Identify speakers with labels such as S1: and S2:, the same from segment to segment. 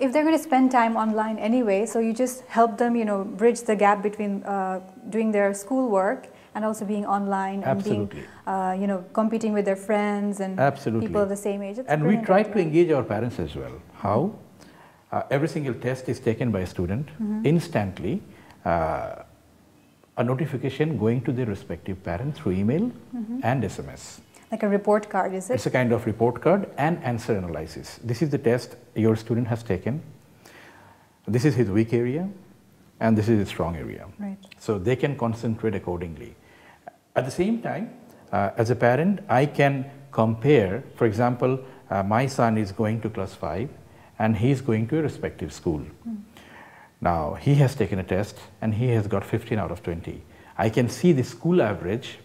S1: if they're going to spend time online anyway, so you just help them, bridge the gap between doing their schoolwork and also being online and
S2: Absolutely.
S1: being, competing with their friends and
S2: Absolutely.
S1: people of the same age.
S2: And we try to engage our parents as well. How? Every single test is taken by a student instantly. A notification going to their respective parents through email and SMS.
S1: Like a report card, is it?
S2: It's a kind of report card and answer analysis. This is the test your student has taken. This is his weak area and this is his strong area.
S1: Right.
S2: So they can concentrate accordingly. At the same time, as a parent, I can compare, for example, my son is going to class 5 and he is going to a respective school. Now, he has taken a test and he has got 15 out of 20. I can see the school average.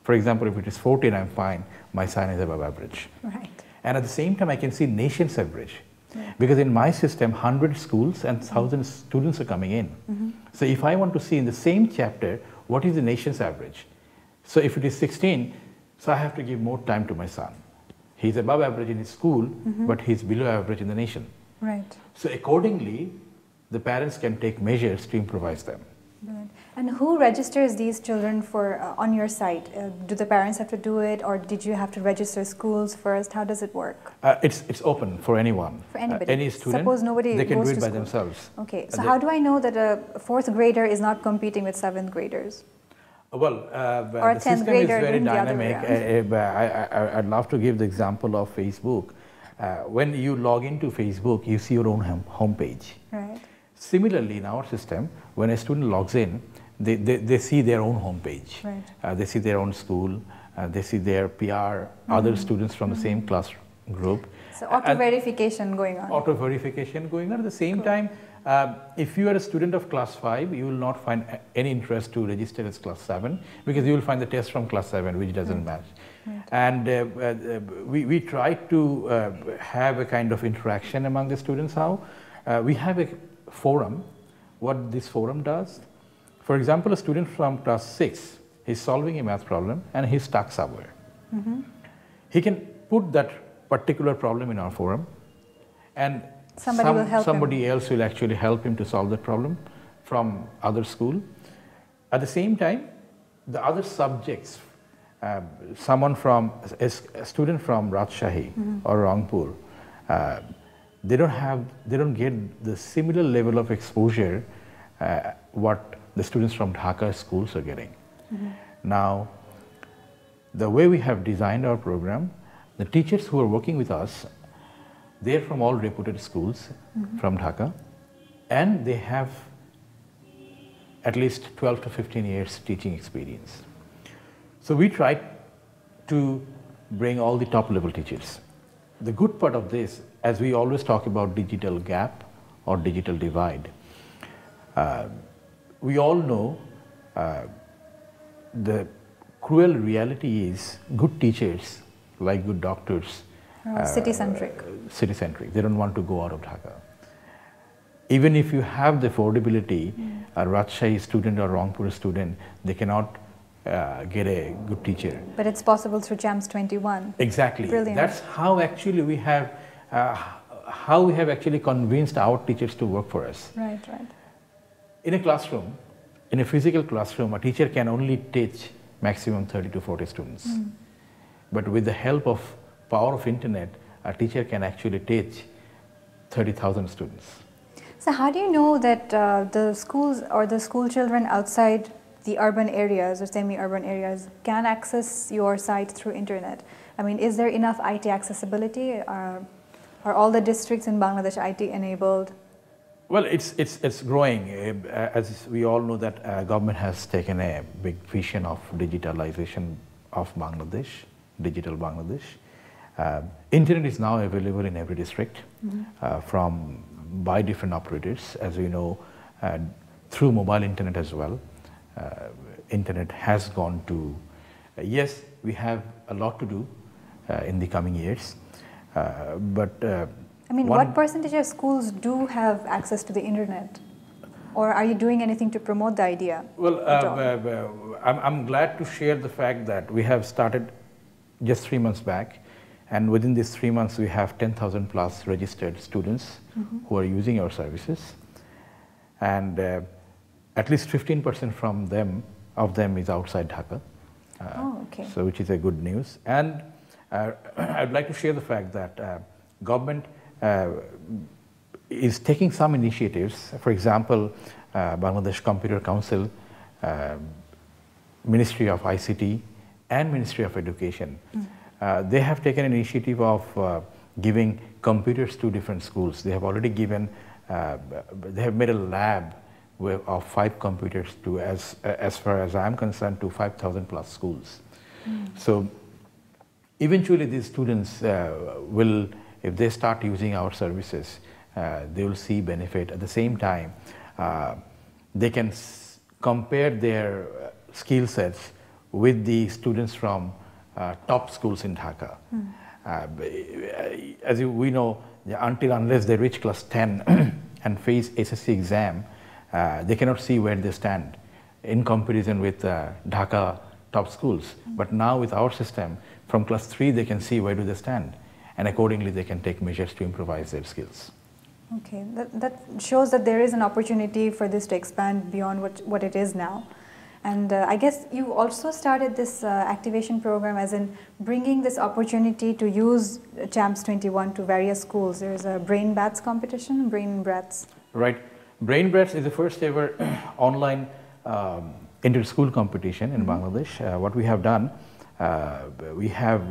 S2: For example, if it is 14, I'm fine. My son is above average.
S1: Right.
S2: And at the same time, I can see nation's average. Yeah. Because in my system, 100 schools and 1,000 students are coming in. So if I want to see in the same chapter, what is the nation's average? So if it is 16, so I have to give more time to my son. He's above average in his school, but he's below average in the nation.
S1: Right.
S2: So accordingly, the parents can take measures to improvise them.
S1: Good. And who registers these children for on your site? Do the parents have to do it, or did you have to register schools first? How does it work?
S2: It's open for anyone.
S1: For anybody.
S2: Any student.
S1: Suppose nobody
S2: they can
S1: goes
S2: do it
S1: to
S2: by
S1: school.
S2: themselves.
S1: Okay. So how do I know that a 4th grader is not competing with 7th graders?
S2: Well,
S1: or
S2: the
S1: 10th
S2: system is
S1: grader
S2: very
S1: doing the other
S2: dynamic. I'd love to give the example of Facebook. When you log into Facebook, you see your own homepage.
S1: Right.
S2: Similarly, in our system, when a student logs in, they see their own homepage. Right. They see their own school. They see their PR, other students from the same class group.
S1: So auto-verification going on.
S2: Auto-verification going on. At the same time, if you are a student of class 5, you will not find any interest to register as class 7 because you will find the test from class 7 which doesn't match. Right. And we try to have a kind of interaction among the students. How? We have a forum. What this forum does? For example, a student from class 6 is solving a math problem and he's stuck somewhere. He can put that particular problem in our forum and somebody else will actually help him to solve that problem from other school. At the same time, the other subjects, a student from Rajshahi or Rangpur, they don't get the similar level of exposure what the students from Dhaka schools are getting. Now, the way we have designed our program, the teachers who are working with us, they're from all reputed schools from Dhaka, and they have at least 12 to 15 years teaching experience. So we try to bring all the top level teachers. The good part of this, as we always talk about digital gap or digital divide, we all know the cruel reality is good teachers, like good doctors,
S1: city-centric.
S2: City-centric. They don't want to go out of Dhaka. Even if you have the affordability, a Rajshahi student or Rangpur student, they cannot get a good teacher.
S1: But it's possible through JAMS 21.
S2: Exactly.
S1: Brilliant.
S2: That's how actually we have actually convinced our teachers to work for us.
S1: Right, right.
S2: In a classroom, in a physical classroom, a teacher can only teach maximum 30 to 40 students. But with the help of power of internet, a teacher can actually teach 30,000 students.
S1: So how do you know that the schools or the school children outside the urban areas or semi-urban areas can access your site through internet? I mean, is there enough IT accessibility? Are all the districts in Bangladesh IT enabled?
S2: Well, it's growing. As we all know that government has taken a big vision of digitalization of Bangladesh, digital Bangladesh. Internet is now available in every district by different operators, as we know, through mobile internet as well. Internet has gone to, yes, we have a lot to do in the coming years, but
S1: I mean, what percentage of schools do have access to the internet? Or are you doing anything to promote the idea?
S2: Well, I'm glad to share the fact that we have started just 3 months back. And within these 3 months, we have 10,000 plus registered students who are using our services. And at least 15% of them is outside Dhaka.
S1: Okay.
S2: So which is a good news. And I'd like to share the fact that government is taking some initiatives. For example, Bangladesh Computer Council, Ministry of ICT, and Ministry of Education. They have taken an initiative of giving computers to different schools. They have already given, they have made a lab of 5 computers to, as far as I'm concerned, to 5,000 plus schools. So eventually these students will, if they start using our services, they will see benefit. At the same time, they can compare their skill sets with the students from top schools in Dhaka. As we know, unless they reach class 10 and face SSC exam, they cannot see where they stand in comparison with Dhaka top schools. But now with our system, from class 3 they can see where do they stand, and accordingly they can take measures to improvise their skills.
S1: Okay, that shows that there is an opportunity for this to expand beyond what it is now. And I guess you also started this activation program as in bringing this opportunity to use Champs 21 to various schools. There's a Brain Bats competition, Brain Brats.
S2: Right. Brain Brats is the first ever online inter-school competition in Bangladesh. What we have done, we have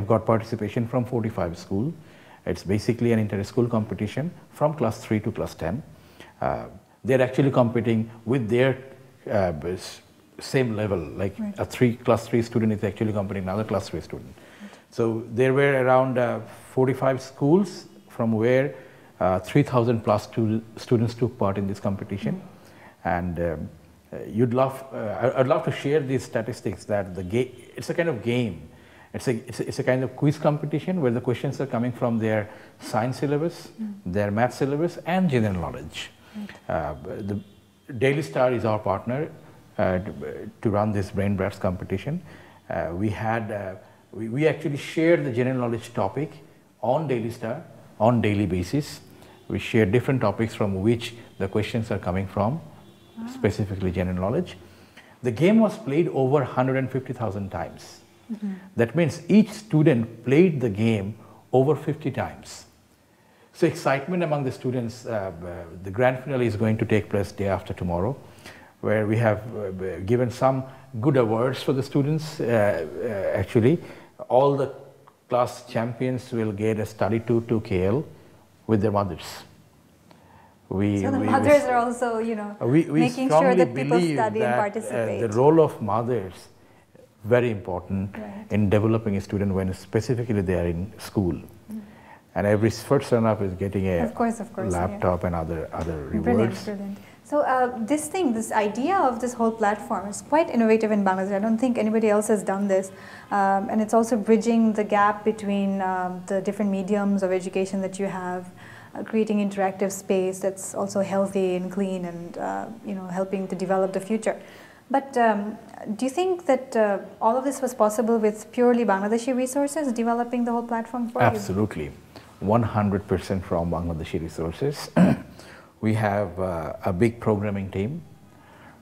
S2: got participation from 45 schools. It's basically an inter-school competition from class 3 to class 10. They're actually competing with their same level, like a class 3 student is actually competing with another class 3 student. So there were around 45 schools from where 3,000 plus students took part in this competition. And I'd love to share these statistics that it's a kind of game. It's a kind of quiz competition where the questions are coming from their science syllabus, their math syllabus, and general knowledge. The Daily Star is our partner to run this Brain Brats competition. We actually shared the general knowledge topic on Daily Star on daily basis. We share different topics from which the questions are coming from, specifically general knowledge. The game was played over 150,000 times. That means each student played the game over 50 times. So excitement among the students. The grand finale is going to take place day after tomorrow, where we have given some good awards for the students. Actually, all the class champions will get a study tour to KL with their mothers.
S1: So the mothers are also, making sure that people study and participate.
S2: The role of mothers very important in developing a student when specifically they are in school. And every first run-up is getting a laptop and other rewards.
S1: Brilliant. So this idea of this whole platform is quite innovative in Bangladesh. I don't think anybody else has done this. And it's also bridging the gap between the different mediums of education that you have, creating interactive space that's also healthy and clean and helping to develop the future. But do you think that all of this was possible with purely Bangladeshi resources, developing the whole platform for you?
S2: Absolutely. 100% from Bangladeshi resources. We have a big programming team.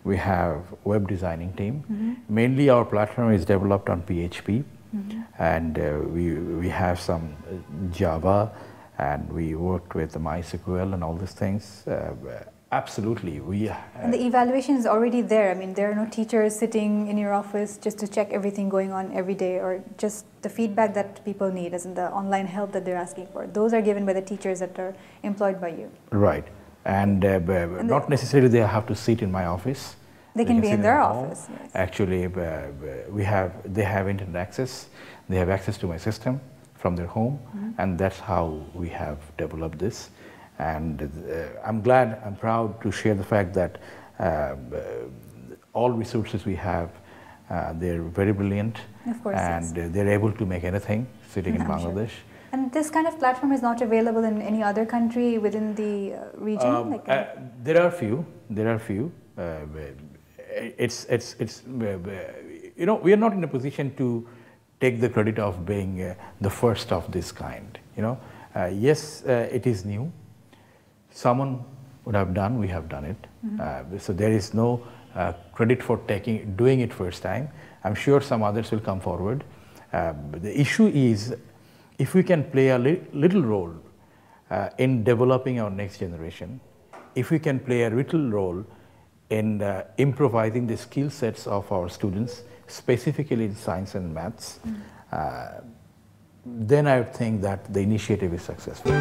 S2: We have web designing team. Mainly our platform is developed on PHP. And we have some Java, and we worked with MySQL and all these things. Absolutely.
S1: And the evaluation is already there. I mean, there are no teachers sitting in your office just to check everything going on every day, or just the feedback that people need, as in the online help that they're asking for. Those are given by the teachers that are employed by you.
S2: Right. And not necessarily they have to sit in my office.
S1: They can be in their office. Yes.
S2: Actually, they have internet access. They have access to my system from their home, and that's how we have developed this. And I'm proud to share the fact that all resources we have, they're very brilliant.
S1: Of course,
S2: and they're able to make anything sitting in Bangladesh.
S1: Sure. And this kind of platform is not available in any other country within the region?
S2: There are few. We are not in a position to take the credit of being the first of this kind. You know, yes, it is new. Someone would have done, we have done it. So there is no credit for doing it first time. I'm sure some others will come forward. The issue is, if we can play a little role in developing our next generation, if we can play a little role in improvising the skill sets of our students, specifically in science and maths, then I would think that the initiative is successful.